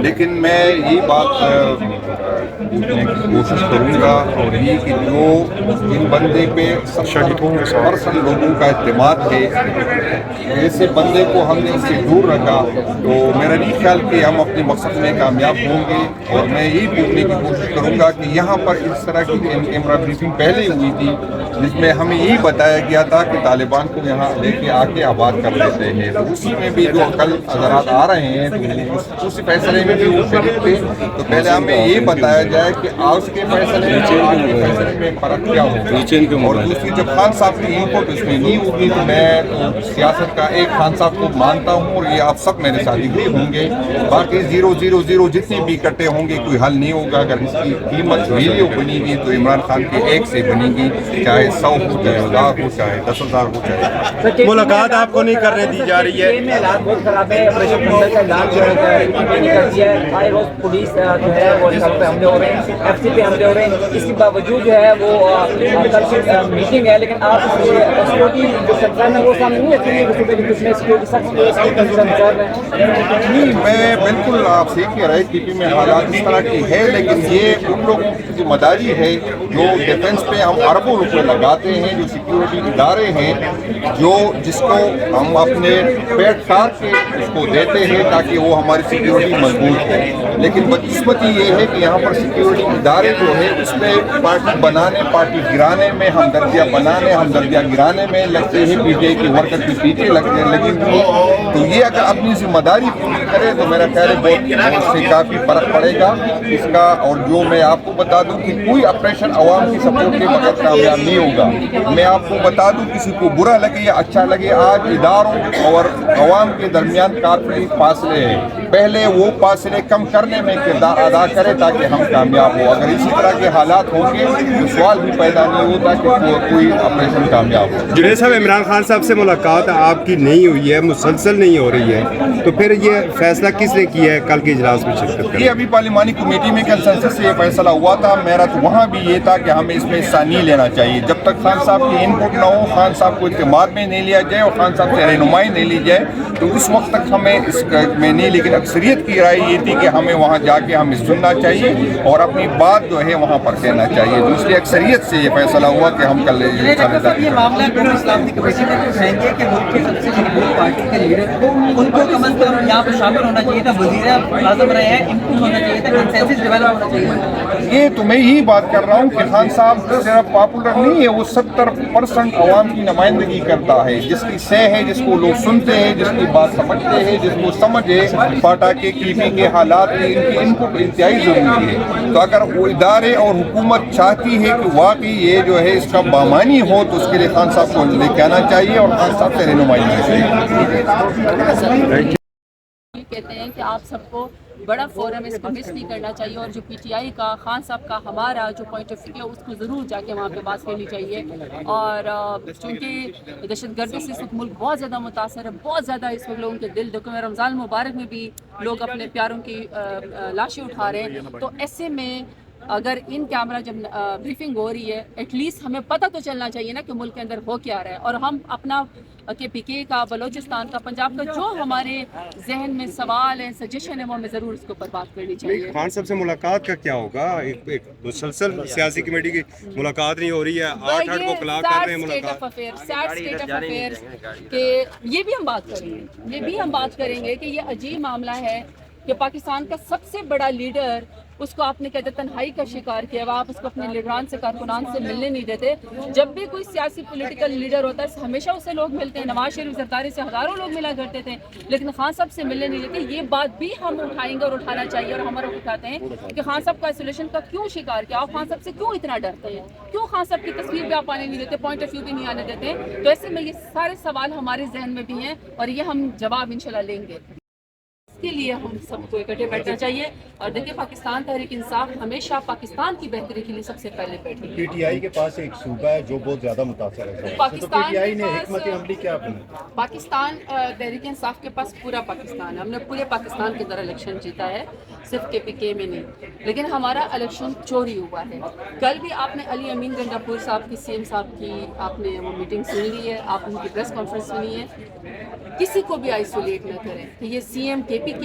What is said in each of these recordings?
لیکن میں یہ بات پوچھنے کی کوشش کروں گا اور یہ کہ جو ان بندے پہ 70% لوگوں کا اعتماد ہے، ایسے بندے کو ہم نے اس سے دور رکھا تو میرا نہیں خیال کہ ہم اپنے مقصد میں کامیاب ہوں گے۔ اور میں یہی پوچھنے کی کوشش کروں گا کہ یہاں پر اس طرح کی کیمرہ بریفنگ پہلے ہوئی تھی جس میں ہمیں یہی بتایا گیا تھا کہ طالبان کو یہاں لے کے آ کے آباد کر لیتے ہیں، تو اسی میں بھی جو کل حضرات آ رہے ہیں تو اس فیصلے میں بھی وہ شریک تھے، تو پہلے ہمیں یہ بتایا جائے کہ آج کے فیصلے میں آج کے فیصلے میں فرق کیا ہوگا۔ اور دوسری جب خان صاحب کی انپٹ اس میں نہیں ہوگی تو میں سیاست کا ایک خان صاحب کو مانتا ہوں اور یہ آپ سب میرے ساتھ بھی ہوں گے، باقی 000 جتنے بھی اکٹھے ہوں گے کوئی حل نہیں ہوگا۔ اگر اس کی قیمت ویلیو بنی گی تو عمران خان کے ایک سے بنے گی، چاہے 100 ہو، چاہے 1000 ہو، چاہے 10,000 ہو، چاہے ملاقات آپ کو نہیں کرنے دی جا رہی ہے۔ بہت خراب ہے، آپریشن بندر کا اعلان جو ہے ہر روز پولیس جو ہے وہ سب پہ حملے ہو رہے ہیں، ایف سی پہ حملے ہو رہے ہیں، اس کے باوجود جو ہے وہ کل میٹنگ ہے لیکن آپ سیکورٹی جو کنسرن ہے وہ سامنے نہیں رکھیں گے، کچھ میں سیکورٹی سخت کنسرن کر رہے ہیں۔ نہیں، میں بالکل آپ صحیح کہہ رہے پی پی میں حالات اس طرح کی ہے، لیکن یہ ان لوگوں کی ذمہ داری ہے جو ڈیفنس پہ ہم اربوں روپے لگاتے ہیں، جو سیکیورٹی ادارے ہیں جس کو ہم اپنے پیٹ کاٹ کے اس کو دیتے ہیں تاکہ وہ ہماری سیکیورٹی مضبوط ہو، لیکن بدقسمتی یہ ہے کہ یہاں پر سیکیورٹی ادارے جو ہے اس میں پارٹی بنانے، پارٹی گرانے میں، ہمدردیاں بنانے، ہمدردیاں گرانے میں لگتے ہیں، پی ٹی آئی کے ورکر کے پیچھے لگتے ہیں، لیکن تو یہ اگر اپنی ذمہ داری پوری کرے تو میرا خیال ہے بہت سے کافی فرق پڑے گا اس کا۔ اور جو میں آپ کو بتا دوں کہ کوئی آپریشن عوام کی سپورٹ کے بغیر کامیاب نہیں ہوگا۔ میں آپ کو بتا دوں، کسی کو برا لگے یا اچھا لگے، آج اداروں اور عوام کے درمیان کافی فاصلے ہیں، پہلے وہ فاصلے کم کرنے میں کردار ادا کرے تاکہ ہم کامیاب ہو۔ اگر اسی طرح کے حالات ہوں گے تو سوال بھی پیدا نہیں ہوتا کہ کوئی آپریشن کامیاب ہو۔ جنید صاحب، عمران خان صاحب سے ملاقات آپ کی نہیں ہوئی ہے، مسلسل نہیں ہو رہی ہے، تو پھر یہ فیصلہ کس نے کیا ہے کل کے اجلاس میں شرکت کریں؟ یہ ابھی پارلیمانی کمیٹی میں کنسنسس سے یہ فیصلہ ہوا تھا، میرا تو وہاں بھی یہ تھا کہ ہمیں اس میں حصہ نہیں لینا چاہیے جب تک خان صاحب کی انپٹ نہ ہو، خان صاحب کو اعتماد میں نہیں لیا جائے اور خان صاحب سے رہنمائی نہیں لی جائے تو اس وقت تک ہمیں اس میں نہیں، لیکن اکثریت کی رائے یہ تھی کہ ہمیں وہاں جا کے ہمیں سننا چاہیے اور اپنی بات جو ہے وہاں پر کہنا چاہیے، دوسری اکثریت سے یہ فیصلہ ہوا کہ ہم کل یہ معاملہ قومی اسلامی کمیٹی میں اٹھائیں گے کہ ملک کے سب سے مضبوط پارٹی کے لیڈر کو ان کو کم از کم یہاں پر شامل ہونا چاہیے تھا، وزیر اعظم رہے ہیں، ان کو ہونا چاہیے تھا، کنسنسس ڈیولپ ہونا چاہیے۔ یہ تو میں یہی بات کر رہا ہوں کہ خان صاحب صرف پاپولر نہیں ہے، وہ 70% عوام کی نمائندگی کرتا ہے، جس کی سہ ہے، جس کو لوگ سنتے ہیں، جس کی بات سمجھتے ہیں، جس کو سمجھ ہے پاٹا کے کیپی کے حالات کی ان کو انتہائی ضروری ہے۔ تو اگر وہ ادارے اور حکومت چاہتی ہے کہ واقعی یہ جو ہے اس کا بامانی ہو تو اس کے لیے خان صاحب کو لے کے آنا چاہیے اور خان صاحب سے رہنمائی ہونی چاہیے۔ کہتے ہیں کہ آپ سب کو بڑا فورم اس کو مس نہیں کرنا چاہیے اور جو پی ٹی آئی کا، خان صاحب کا، ہمارا جو پوائنٹ آف ویو ہے اس کو ضرور جا کے وہاں پہ بات کرنی چاہیے۔ اور چونکہ دہشت گردی سے اس وقت ملک بہت زیادہ متاثر ہے، بہت زیادہ اس وقت لوگوں کے دل دکھے ہیں، رمضان مبارک میں بھی لوگ اپنے پیاروں کی لاشیں اٹھا رہے ہیں، تو ایسے میں اگر ان کیمرہ جب بریفنگ ہو رہی ہے ایٹ لیسٹ ہمیں پتہ تو چلنا چاہیے نا کہ ملک کے اندر ہو کیا رہا ہے، اور ہم اپنا کہ پی کے کا، بلوچستان کا، پنجاب کا جو ہمارے ذہن میں سوال ہیں، سجیشن ہے، وہ ہمیں ضرور اس کے اوپر بات کرنی چاہیے۔ خان صاحب سے ملاقات کا کیا ہوگا؟ ایک مسلسل سیاسی کمیٹی کی ملاقات نہیں ہو رہی ہے، 8 کو کلاک کر رہے ہیں ملاقات۔ سیڈ اسٹیٹ آف افیئرز کہ یہ بھی ہم بات کریں گے، یہ بھی ہم بات کریں گے کہ یہ عجیب معاملہ ہے کہ پاکستان کا سب سے بڑا لیڈر، اس کو آپ نے کہتے تنہائی کا شکار کیا ہوا، آپ اس کو اپنے لیڈران سے، کارکنان سے ملنے نہیں دیتے۔ جب بھی کوئی سیاسی پولیٹیکل لیڈر ہوتا ہے ہمیشہ اسے لوگ ملتے ہیں، نواز شریف زرداری سے ہزاروں لوگ ملا کرتے تھے، لیکن خان صاحب سے ملنے نہیں دیتے۔ یہ بات بھی ہم اٹھائیں گے اور اٹھانا چاہیے، اور ہمارا اٹھاتے ہیں کہ خان صاحب کا آئسولیشن کا کیوں شکار کیا، آپ خان صاحب سے کیوں اتنا ڈرتے ہیں، کیوں خان صاحب کی تصویر بھی آپ آنے نہیں دیتے، پوائنٹ آف ویو بھی نہیں آنے دیتے۔ تو ایسے میں یہ سارے سوال ہمارے ذہن میں بھی ہیں اور یہ ہم جواب انشاءاللہ لیں گے۔ اس کے لیے ہم سب کو اکٹھے بیٹھنا چاہیے، اور دیکھیں پاکستان تحریک انصاف ہمیشہ پاکستان کی بہتری کے لیے سب سے پہلے بیٹھی ہے۔ پی ٹی آئی کے پاس ایک صوبہ ہے جو بہت زیادہ متاثر ہے، پاکستان پی ٹی آئی کے نے پاس حکمت عملی کیا بنی؟ پاکستان تحریک انصاف کے پاس پورا پاکستان ہے، ہم نے پورے پاکستان کے اندر الیکشن جیتا ہے، صرف کے پی کے میں نہیں، لیکن ہمارا الیکشن چوری ہوا ہے۔ کل بھی آپ نے علی امین گنڈاپور صاحب کی، سی ایم صاحب کی آپ نے وہ میٹنگ سن لی ہے، آپ ان کی پریس کانفرنس سنی ہے۔ کسی کو بھی آئسولیٹ نہ کریں کہ یہ سی ایم کے پی PPK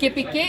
KPK